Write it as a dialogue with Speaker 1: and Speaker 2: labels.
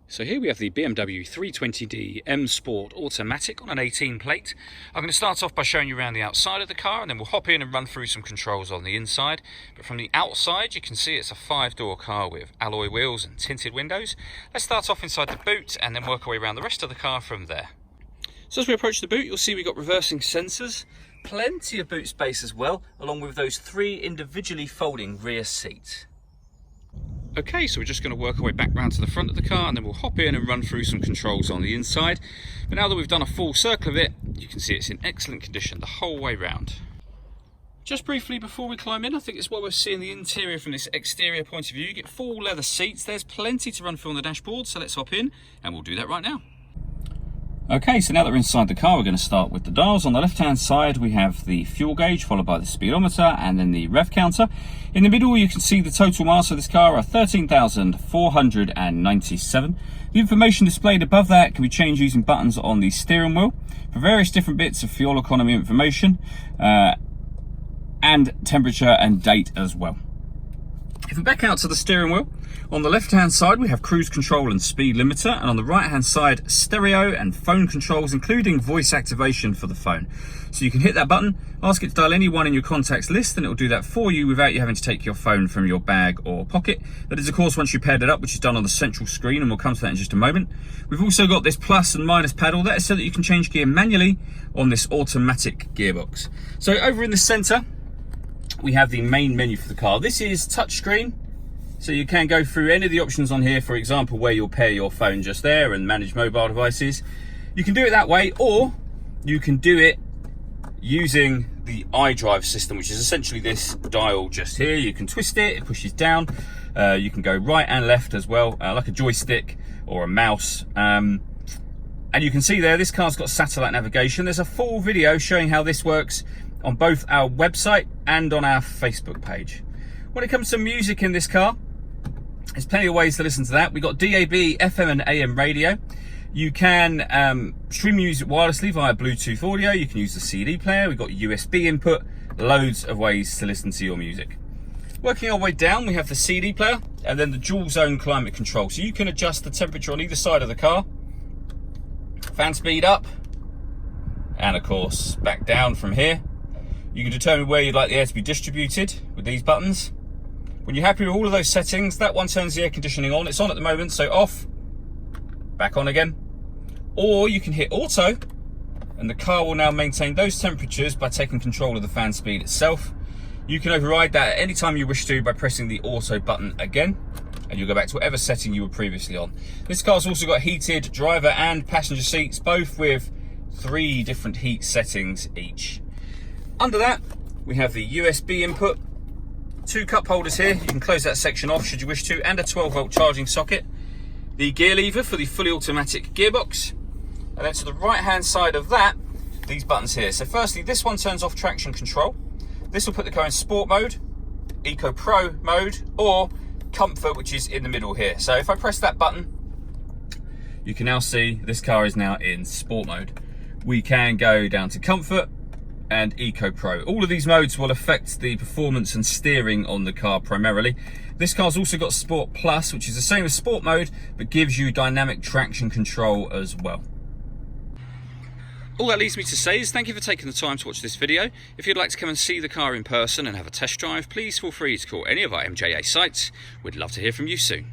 Speaker 1: So here we have the BMW 320d M Sport Automatic on an 18 plate. I'm going to start off by showing you around the outside of the car, and then we'll hop in and run through some controls on the inside. But from the outside you can see it's a 5-door car with alloy wheels and tinted windows. Let's start off inside the boot and then work our way around the rest of the car from there. So as we approach the boot, you'll see we've got reversing sensors, plenty of boot space as well, along with those 3 individually folding rear seats. Okay, so we're just going to work our way back round to the front of the car, and then we'll hop in and run through some controls on the inside. But now that we've done a full circle of it, you can see it's in excellent condition the whole way round. Just briefly before we climb in, I think it's what we're seeing the interior from this exterior point of view. You get full leather seats, there's plenty to run through on the dashboard, so let's hop in and we'll do that right now. Okay, so now that we're inside the car, we're going to start with the dials. On the left-hand side, we have the fuel gauge, followed by the speedometer, and then the rev counter. In the middle, you can see the total miles of this car are 13,497. The information displayed above that can be changed using buttons on the steering wheel for various different bits of fuel economy information, and temperature and date as well. If we back out to the steering wheel, on the left-hand side we have cruise control and speed limiter, and on the right-hand side stereo and phone controls, including voice activation for the phone. So you can hit that button, ask it to dial anyone in your contacts list, and it will do that for you without you having to take your phone from your bag or pocket. That is, of course, once you paired it up, which is done on the central screen, and we'll come to that in just a moment. We've also got this plus and minus paddle. That is so that you can change gear manually on this automatic gearbox. So over in the center, we have the main menu for the car. This is touchscreen, so you can go through any of the options on here, for example, where you'll pair your phone just there and manage mobile devices. You can do it that way, or you can do it using the iDrive system, which is essentially this dial just here. You can twist it, it pushes down. You can go right and left as well, like a joystick or a mouse. And you can see there, this car's got satellite navigation. There's a full video showing how this works on both our website and on our Facebook page. When it comes to music in this car, there's plenty of ways to listen to that. We've got DAB, FM and AM radio. You can stream music wirelessly via Bluetooth audio. You can use the CD player. We've got USB input, loads of ways to listen to your music. Working our way down, we have the CD player and then the dual zone climate control. So you can adjust the temperature on either side of the car. Fan speed up, and of course back down from here. You can determine where you'd like the air to be distributed with these buttons. When you're happy with all of those settings, that one turns the air conditioning on. It's on at the moment, so off, back on again. Or you can hit auto, and the car will now maintain those temperatures by taking control of the fan speed itself. You can override that at any time you wish to by pressing the auto button again, and you'll go back to whatever setting you were previously on. This car's also got heated driver and passenger seats, both with 3 different heat settings each. Under that, we have the USB input, 2 cup holders here. You can close that section off should you wish to, and a 12-volt charging socket. The gear lever for the fully automatic gearbox. And then to the right-hand side of that, these buttons here. So firstly, this one turns off traction control. This will put the car in sport mode, Eco Pro mode, or comfort, which is in the middle here. So if I press that button, you can now see this car is now in sport mode. We can go down to comfort and Eco Pro. All of these modes will affect the performance and steering on the car primarily. This car's also got Sport Plus, which is the same as sport mode, but gives you dynamic traction control as well. All that leaves me to say is thank you for taking the time to watch this video. If you'd like to come and see the car in person and have a test drive, please feel free to call any of our MJA sites. We'd love to hear from you soon.